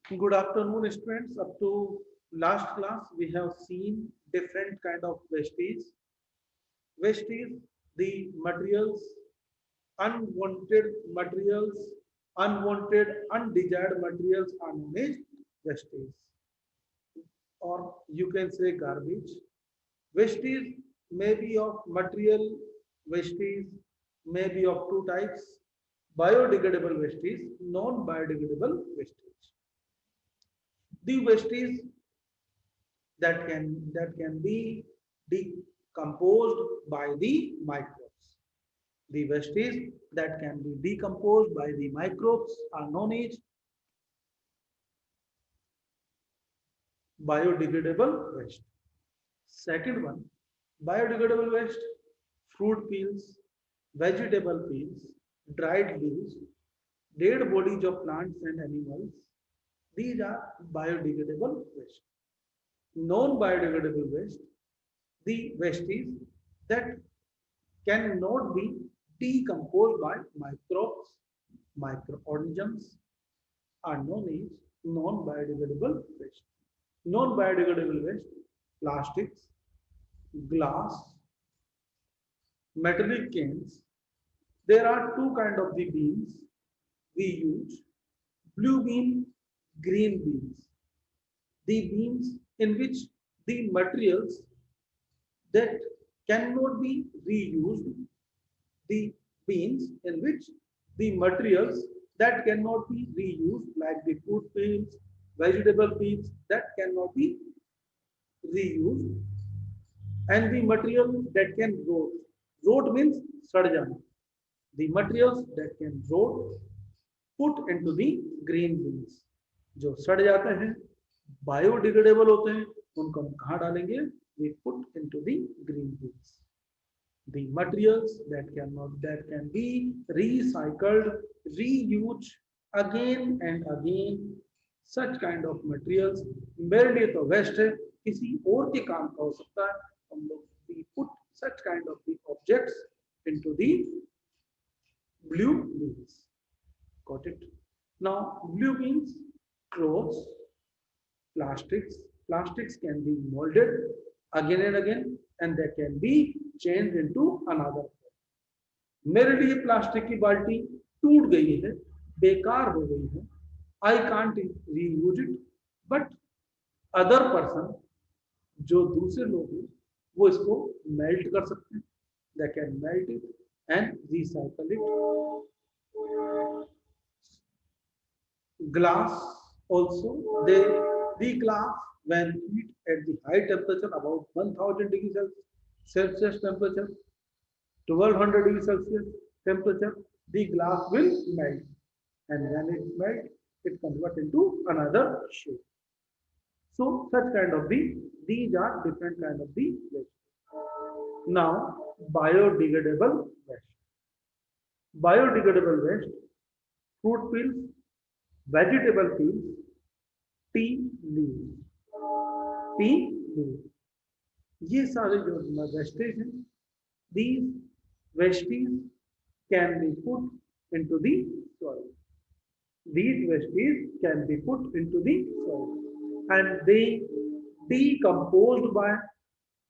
Good afternoon, students. Up to last class, we have seen different kind of wastage. Wastage, the materials, unwanted materials, unwanted, undesired materials are known as wastage, or you can say garbage. Wastage may be of material wastage, may be of two types: biodegradable wastage, non-biodegradable wastage. The wastage that can be decomposed by the microbes. The wastage that can be decomposed by the microbes are known as biodegradable waste. Second one, biodegradable waste, fruit peels, vegetable peels, dried leaves, dead bodies of plants and animals. These are biodegradable waste. Non-biodegradable waste, the wastage that cannot be decomposed by microbes, microorganisms are known as non-biodegradable waste. Non-biodegradable waste, plastics, glass, metallic cans. There are two kind of the beans we use: blue bean, green beans. The beans in which the materials that cannot be reused, the beans in which the materials that cannot be reused, like the fruit peels, vegetable peels, that cannot be reused, and the material that can rot. Rot means sad jana. The materials that can rot, put into the green beans. जो सड़ जाते हैं, biodegradable होते हैं, उनको हम कहाँ डालेंगे? We put into the green beans. The materials that can be recycled, reused again and again, such kind of materials मेरे लिए तो वेस्ट है, किसी और के काम का हो सकता है. हम लोग we put such kind of the objects into the blue beans. Got it? Now blue beans, clothes, plastics. Plastics can be molded again and again, and they can be changed into another. मेरे लिए plastic की बाल्टी टूट गई है, बेकार हो गई है, I can't reuse it, but other person, जो दूसरे लोग हैं, वो इसको मेल्ट कर सकते हैं. They can melt it and recycle it. Glass also, the glass, when heat at the high temperature, about 1000 degrees Celsius temperature, 1200 degrees Celsius temperature, the glass will melt, and when it melt, it convert into another shape. So such kind of these are different kind of the waste. Now biodegradable waste. Biodegradable waste, fruit peels, vegetable peels, tea leaves. tea leaves, ये सारे जो wastage हैं, these wastage can be put into the soil. These wastage can be put into the soil, and decomposed by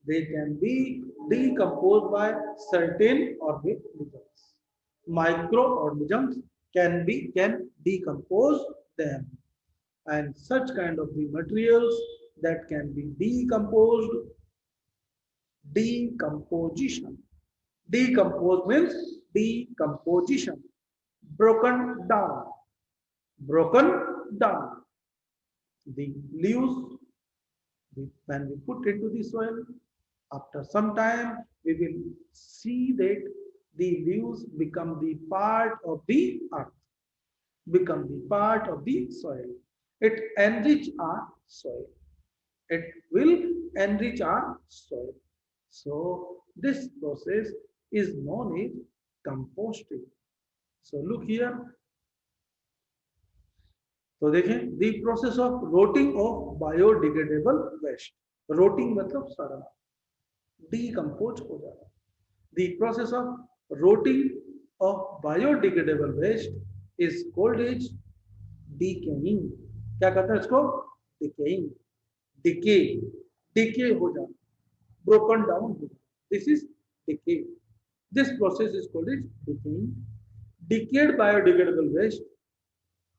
they can be decomposed by certain organisms. Microorganisms can decompose them, and such kind of the materials that can be decomposed. Decomposition. Decompose means decomposition. Broken down. Broken down. The leaves, when we put into the soil, after some time we will see that the leaves become the part of the earth, become the part of the soil. It enrich our soil. It will enrich our soil. So this process is known as composting. So look here. तो देखें, the process of rotting of biodegradable waste. Rotting मतलब सड़ना, decompose हो जाना. The process of rotting of biodegradable waste is called as decaying. क्या कहते हैं इसको? डिकेइंग, डिके, डिके हो जाना, ब्रोकन डाउन हो जाना, this is decay. This process is called is decaying. Decayed biodegradable waste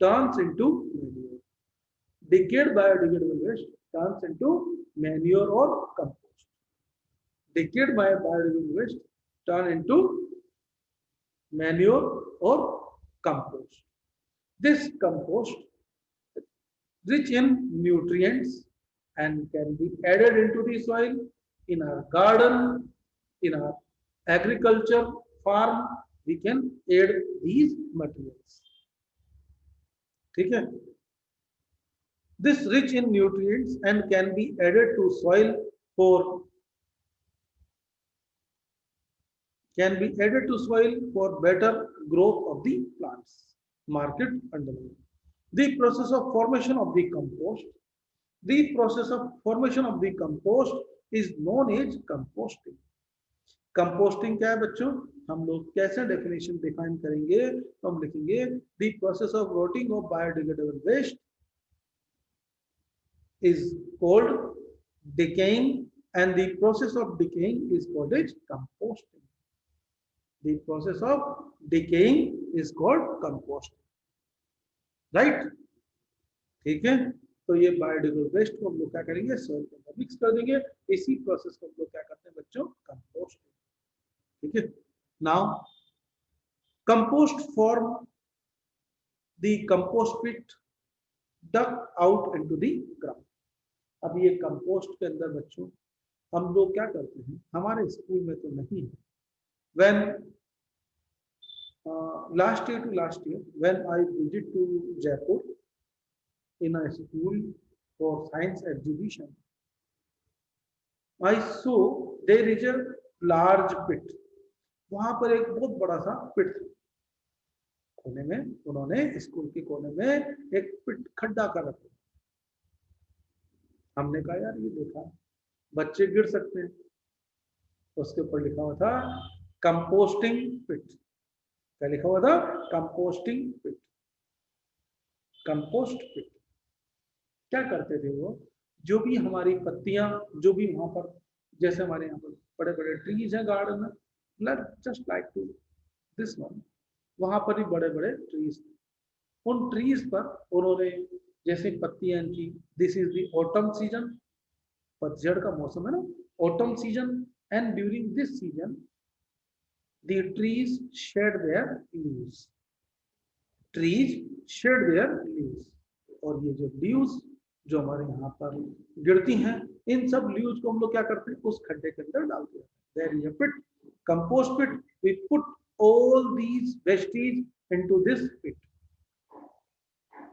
turns into manure. Decayed biodegradable waste turns into manure or compost. Decayed biodegradable waste turn into manure or compost. This compost rich in nutrients and can be added into the soil in our garden, in our agriculture farm. We can add these materials. ठीक है? This rich in nutrients and can be added to soil for better growth of the plants. Market underline. The process of formation of the compost. The process of formation of the compost is known as composting. Composting क्या है बच्चों? हम लोग कैसे definition define करेंगे? तो हम लिखेंगे the process of rotting of biodegradable waste is called decaying, and the process of decaying is called as composting. The process of decaying is called composting. Right? ठीक है? तो ये बायोडिग्रेडेबल वेस्ट को हम लोग क्या करेंगे? सॉइल के अंदर मिक्स कर देंगे। इसी प्रोसेस को हम लोग क्या करते हैं बच्चों? कंपोस्टिंग। ठीक है? Now compost form the compost pit dug out into the ground. अब ये कंपोस्ट के अंदर बच्चों हम लोग क्या करते हैं? हमारे स्कूल में तो नहीं है। When last year when I visit to Jaipur in a school for science exhibition, I saw there is a large pit. वहां पर एक बहुत बड़ा सा पिट था। कोने में उन्होंने स्कूल के कोने में एक पिट खड्डा कर रखा। हमने कहा यार ये देखा बच्चे गिर सकते हैं। उसके ऊपर लिखा हुआ था कंपोस्टिंग पिट। क्या लिखा हुआ था? कंपोस्टिंग पिट। कंपोस्ट पिट क्या करते थे वो? जो भी हमारी पत्तियां, जो भी वहां पर, जैसे हमारे यहाँ पर बड़े बड़े ट्रीज हैं गार्डन में, just like to this one, वहां पर ही बड़े बड़े ट्रीज, उन ट्रीज पर उन्होंने जैसे पत्तियां की, this is the autumn season, पतझड़ का मौसम है ना, autumn season, and during this season the trees shed their leaves. Trees shed their leaves. और ये जो leaves जो हमारे यहाँ पर गिरती हैं, इन सब leaves को हम लोग क्या करते हैं? उस खड्डे के अंदर डालते हैं। There is a pit, compost pit. We put all these vestige into this pit.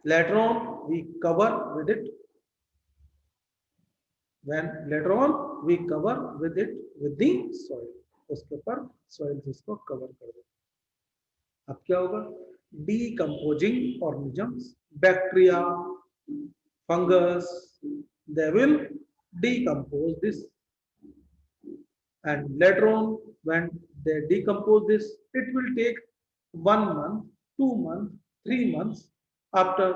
Later on, we cover with it. Later on, we cover with it with the soil. उसके ऊपर सॉइल से इसको कवर कर दो। अब क्या होगा? Decomposing organisms, bacteria, fungus, they will decompose this, and later on when they decompose this, it will take 1 month, 2 months, 3 months. After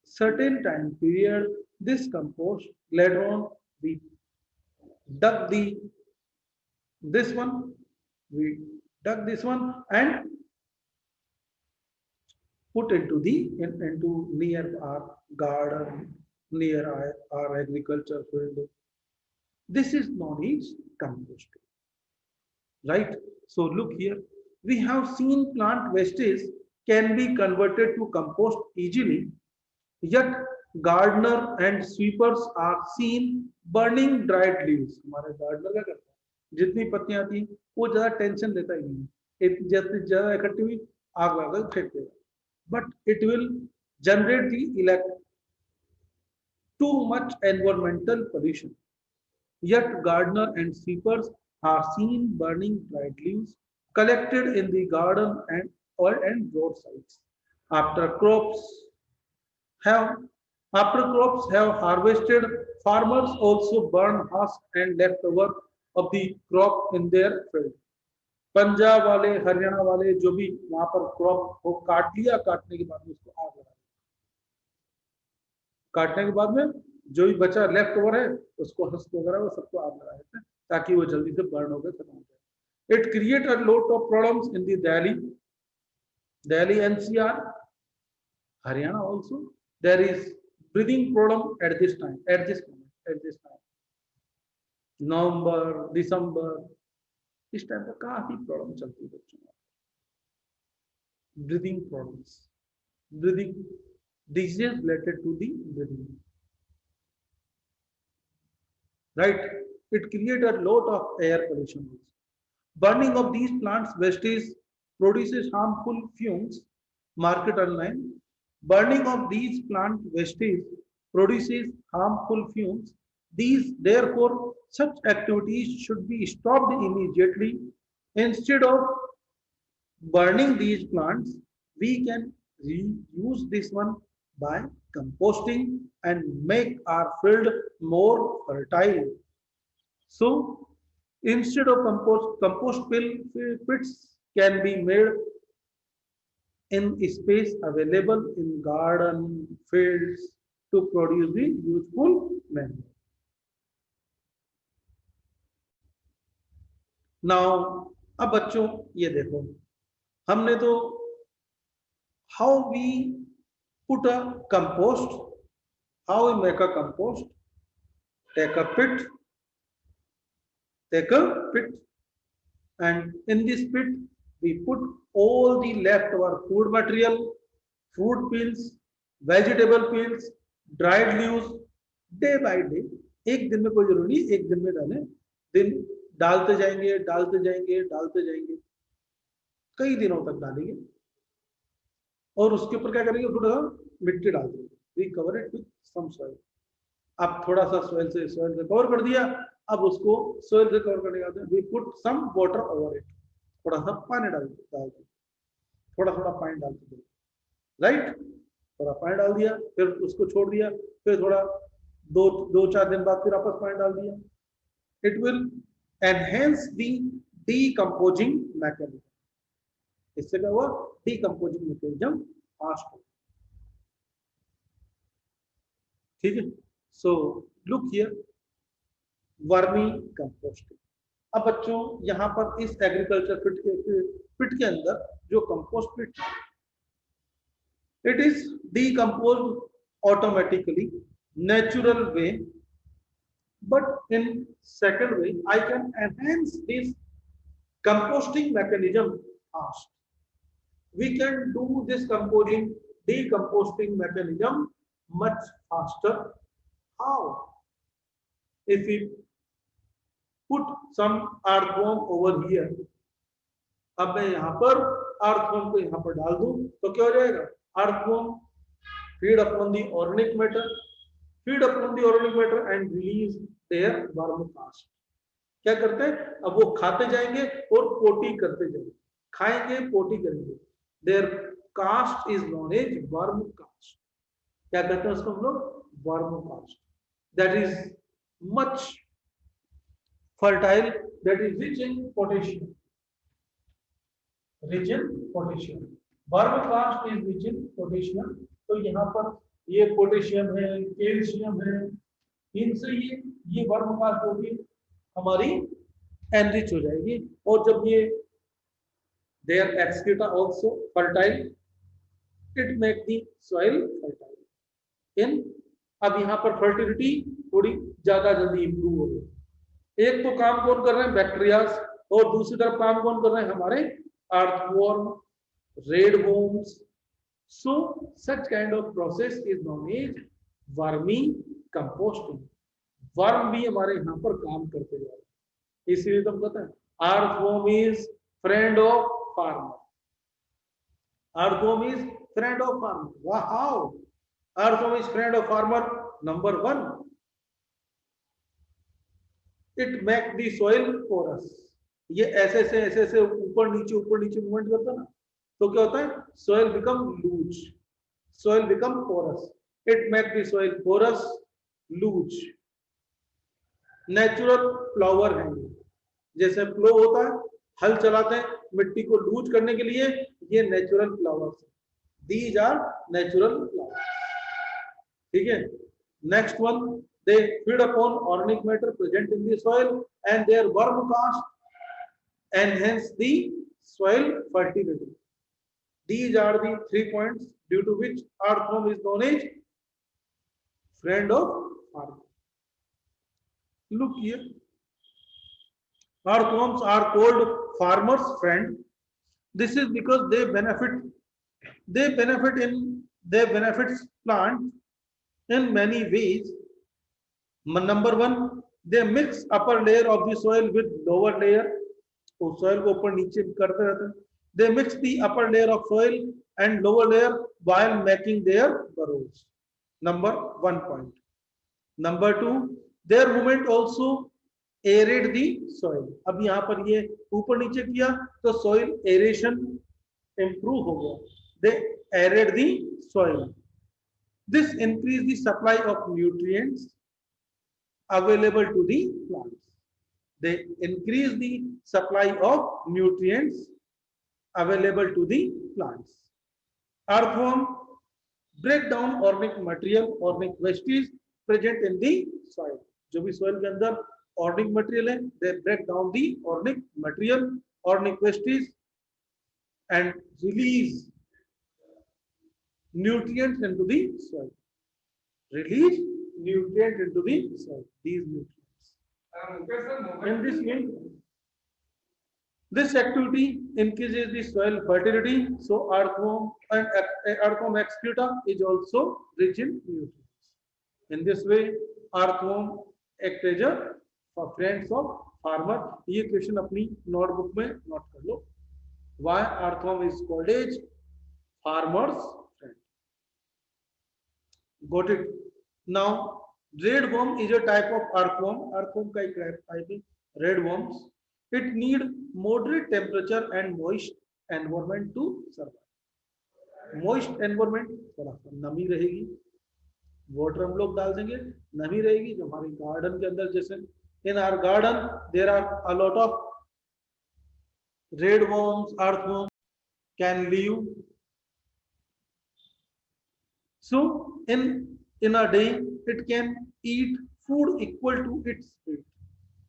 certain time period, this compost, later on we dug this one, we dug this one and put into near our garden, near our agriculture field. This is known as composting. Right? So look here, we have seen plant wastage can be converted to compost easily, yet gardener and sweepers are seen burning dried leaves. हमारे gardener क्या करता है? जितनी पत्तियां आती हैं वो ज्यादा टेंशन लेता ही नहीं, जितनी ज्यादा इकट्ठी हुई आग लगा फेंक देगा, but it will generate the too much environmental pollution. Yet gardener and sweepers are seen burning dried leaves collected in the garden and roadsides. After have crops have harvested, farmers also burn husk and leftover of the crop in their field. Punjab वाले, हरियाणा वाले जो भी वहां पर crop को काट लिया, काटने के बाद उसको आग लगा, काटने के बाद में जो भी बचा लेफ्ट ओवर है उसको हस्क वगैरह वो सबको आग लगा देते हैं ताकि वो जल्दी से बर्न होकर खत्म हो जाए। It create a lot of problems in the Delhi NCR, Haryana also. There is breathing problem at this time, at this time. नवंबर, दिसंबर, इस टाइम पर काफी प्रॉब्लम चलती है बच्चों में। Breathing problems, breathing disease related to the breathing, right? It creates a lot of air pollution. Burning of these plants wastage produces harmful fumes. Market online. Burning of these plant wastage produces harmful fumes. Therefore, such activities should be stopped immediately. Instead of burning these plants, we can reuse this one by composting and make our field more fertile. So, instead of compost pits can be made in space available in garden fields to produce the useful manure. Now, अब बच्चों ये देखो, हमने तो how we put a compost, how we make a compost, take a pit, and in this pit we put all the leftover food material, fruit peels, vegetable peels, dried leaves, day by day. एक दिन में कोई जरूरी नहीं, एक दिन में डालें, दिन डालते जाएंगे, डालते जाएंगे, डालते जाएंगे, कई दिनों तक डालेंगे और उसके ऊपर क्या करेंगे, थोड़ा मिट्टी डाल देंगे, we cover it with some soil. अब थोड़ा सा सॉइल से कवर कर दिया, अब उसको सॉइल से कवर करने के बाद we put some water over it, थोड़ा सा पानी डाल दें, थोड़ा थोड़ा पानी डालते दें, राइट? थोड़ा पानी डाल दिया, फिर उसको छोड़ दिया, फिर थोड़ा दो चार दिन बाद फिर वापस पानी डाल दिया। It will enhance the decomposing mechanism. इससे क्या हुआ, डीकंपोजिंग मैकेनिज्म फास्ट हो। ठीक है, so look here, vermicomposting. अब बच्चों यहां पर इस एग्रीकल्चर पिट के अंदर जो compost pit, it is decompose automatically, natural way, but in second way I can enhance this composting mechanism fast. We can do this decomposting mechanism much faster. How? If we put some earthworm over here, अब मैं यहाँ पर earthworm को यहाँ पर डाल दूं तो क्या हो जाएगा, earthworm feed upon the organic matter, and release their vermicast. क्या करते हैं, अब वो खाते जाएंगे और पोटी करते जाएंगे, खाएंगे पोटी करेंगे, their caste is known as vermicast. क्या कहते हैं उसको हम लोग, vermicast. That is much fertile, that is rich in potassium. Vermicast is rich in potassium. तो यहाँ पर ये पोटेशियम है, कैल्शियम है, इनसे ये वर्मकास्ट होगी हमारी एनरिच हो जाएगी। और जब ये there excreta also fertile, it make the soil fertile in. अब यहाँ पर फर्टिलिटी थोड़ी ज्यादा जल्दी इंप्रूव हो गई। एक तो काम कौन कर रहे हैं, बैक्टीरियाज, और दूसरी तरफ काम कौन कर रहे हैं, हमारे earthworm, red worms. So such kind of process is known as vermi composting. Worm भी हमारे यहाँ पर काम करते जा रहे हैं, इसलिए तो पता है earthworm is friend of farmer. Earthworm is friend of farmer. Wow, earthworm is friend of farmer. Number 1, it make the soil porous. ये ऐसे ऊपर नीचे मूवमेंट करता है ना, तो क्या होता है, soil become loose, soil become porous, it make the soil porous, loose. Natural plower है, जैसे प्लो होता है, हल चलाते हैं मिट्टी को लूज करने के लिए, ये natural flowers, these are natural flowers। ठीक है. Next one, they feed upon organic matter present in the soil and their worm cast enhance the soil fertility. These are the 3 points due to which earthworm is known as friend of farmer. Look here, earthworms are called farmer's friend. This is because they benefit plant in many ways. Number one, they mix upper layer of the soil with lower layer. तो soil को ऊपर नीचे करते रहते हैं. They mix the upper layer of soil and lower layer while making their burrows. Number 1 point. Number 2, their movement also aerate the soil. अब यहाँ पर ये ऊपर नीचे किया तो soil aeration improve हो गया. They aerate the soil. This increase the supply of nutrients available to the plants. They increase the supply of nutrients available to the plants. Earthworm break down organic material, organic wastage present in the soil. जो भी soil के अंदर organic material है, they break down the organic material, organic wastage and release nutrients into the soil. Release nutrients into the soil. These nutrients. In this way, this activity increases the soil fertility. So earthworm and earthworm excreta is also rich in nutrients. In this way, earthworm act as a friends of farmer. ये question अपनी notebook में note कर लो. Why earthworm is called as farmer's friend? Got it? Now, red worm is a type of earthworm. Earthworm का एक type है red worms. It need moderate temperature and moist environment to survive. Moist environment थोड़ा नमी रहेगी. Water हम लोग डाल देंगे, नमी रहेगी. जो हमारे गार्डन के अंदर जैसे in our garden there are a lot of red worms, earthworms can live. So in a day it can eat food equal to its weight.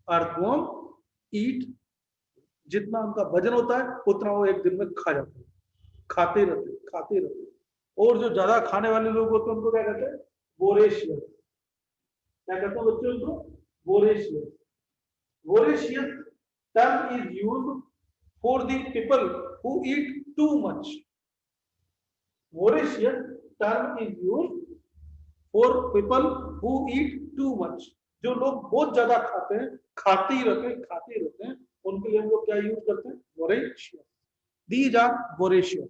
Earthworm eat जितना उनका वजन होता है उतना वो एक दिन में खा जाते हैं. खाते रहते. और जो ज्यादा खाने वाले लोग होते हैं उनको क्या कहते हैं? वोरेशियस. क्या कहते हैं बच्चों उनको? Voracious. Voracious term is used for the people who eat too much. Voracious term is used for people who eat too much. जो लोग बहुत ज्यादा खाते हैं, खाते ही रहते हैं, उनके लिए हम लोग क्या यूज करते हैं? Voracious. These are voracious.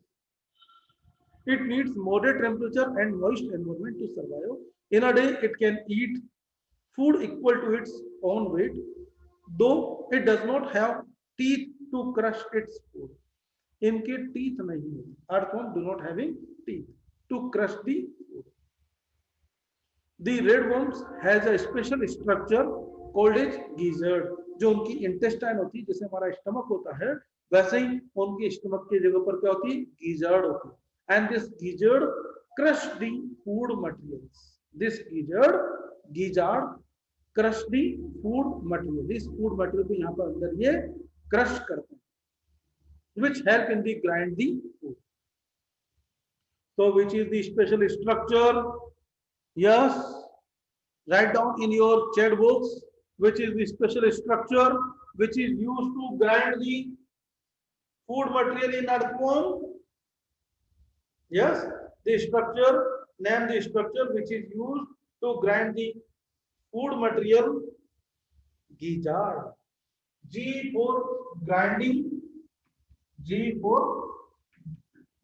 It needs moderate temperature and moist environment to survive. In a day, it can eat food equal to its own weight, though it does not have teeth to crush its food. इनके teeth नहीं है. Earthworm do not having teeth to crush the food. The red worms has a special structure called as gizzard. जो उनकी intestine होती है, जैसे हमारा stomach होता है, वैसे ही उनकी stomach की जगह पर क्या होती है? Gizzard होती है. And this gizzard crush the food materials. This gizzard crush the food material. This food material को यहाँ पर अंदर ये crush करते हैं, which help in the grind the food. So which is the special structure? Yes, write down in your chat box which is the special structure which is used to grind the food material in earthworm. Yes, the structure, name the structure which is used to grind the food material. Gizzard. G for grinding, G for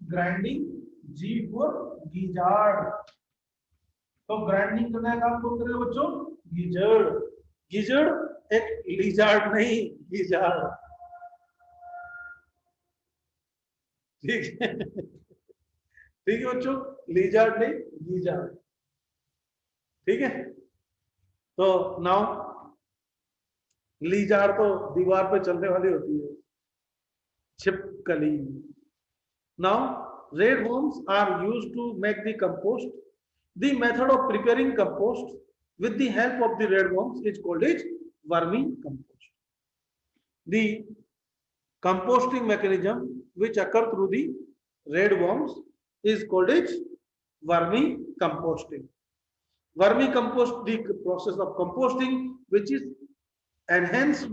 grinding, G for gizzard. तो grinding करने का काम कौन करेगा बच्चों? Gizzard. Gizzard एक lizard नहीं, gizzard. ठीक है, ठीक है बच्चों, लिजार्ड नहीं, गिजार्ड. ठीक है. तो नाउ लिजार्ड तो दीवार पे चलने वाली होती है, छिपकली. Now red worms are used to make the compost. The method of preparing compost with the help of the red worms is called as vermicompost. The composting mechanism which occur through the red worms is called as vermicomposting. Vermicompost, the process of composting which is enhanced,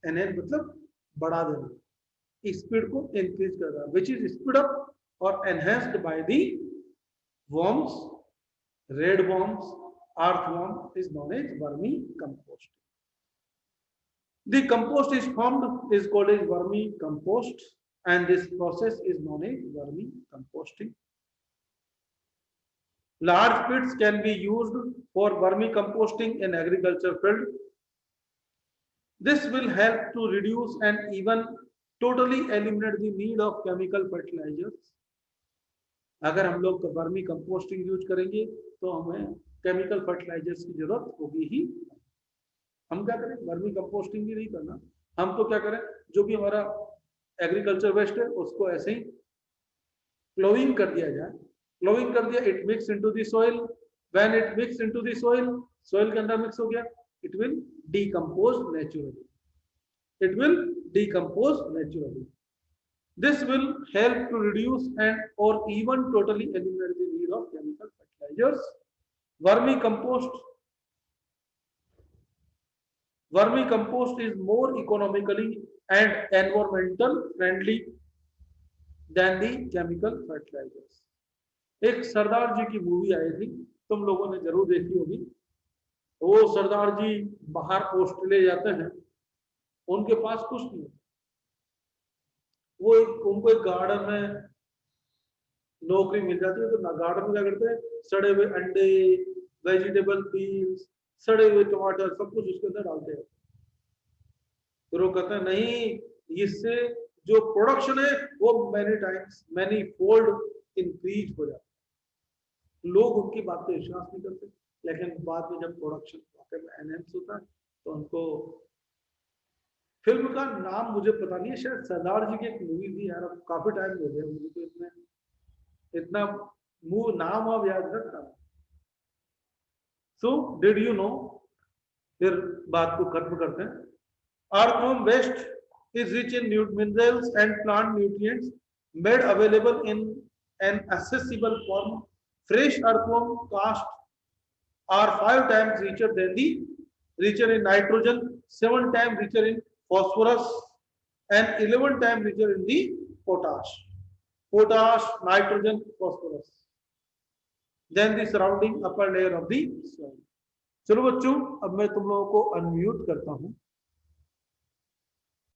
enhanced मतलब बढ़ा देना, speed को increase कर रहा है, which is speed up or enhanced by the worms, red worms, earthworm is known as vermicompost. The compost is formed is called as vermicompost, and this process is known as vermicomposting. Large pits can be used for vermicomposting in agriculture field. This will help to reduce and even totally eliminate the need of chemical fertilizers. अगर हम लोग vermi composting use करेंगे तो हमें chemical fertilisers की जरूरत होगी ही। हम क्या करें, वर्मी कंपोस्टिंग भी नहीं करना, हम तो क्या करें, जो भी हमारा एग्रीकल्चर वेस्ट है उसको ऐसे ही प्लोइंग कर दिया जाए। प्लोइंग कर दिया, it mix into the soil, when it mix into the soil, soil के अंदर मिक्स हो गया, it will decompose naturally, it will decompose naturally. This will help to reduce and or even totally eliminate the need of chemical fertilizers. Vermicompost is more economically and environmental friendly than the chemical fertilizers. एक सरदार जी की movie आई थी, तुम लोगों ने जरूर देखी होगी। वो सरदार जी बाहर ऑस्ट्रेलिया जाते हैं, उनके पास कुछ नहीं, वो उनको एक गार्डन में नौकरी मिल जाती है, तो गार्डन में क्या करते हैं, सड़े हुए अंडे, वेजिटेबल पील्स, सड़े हुए टमाटर, सब कुछ उसके अंदर डालते हैं। फिर वो कहते हैं नहीं, इससे जो प्रोडक्शन है वो many times many fold increase हो जाता है। लोग उनकी बात पे विश्वास नहीं करते, लेकिन बाद में जब प्रोडक्शन वाकई में एनहेंस होता है तो उनको, फिल्म का नाम मुझे पता नहीं है, शायद सरदार जी की एक मूवी थी यार, अब काफी टाइम हो गया मुझे तो इतना नाम अब याद रखता। सो डिड यू नो, फिर बात को खत्म करते हैं। Earthworm waste is rich in minerals and plant nutrients made available in an accessible form. Fresh earthworm casts are 5 times richer in nitrogen, 7 times richer in phosphorus, and 11 times richer in the potash, nitrogen, phosphorus, then the surrounding upper layer of the soil. चलो बच्चों, अब मैं तुम लोगों को unmute करता हूं।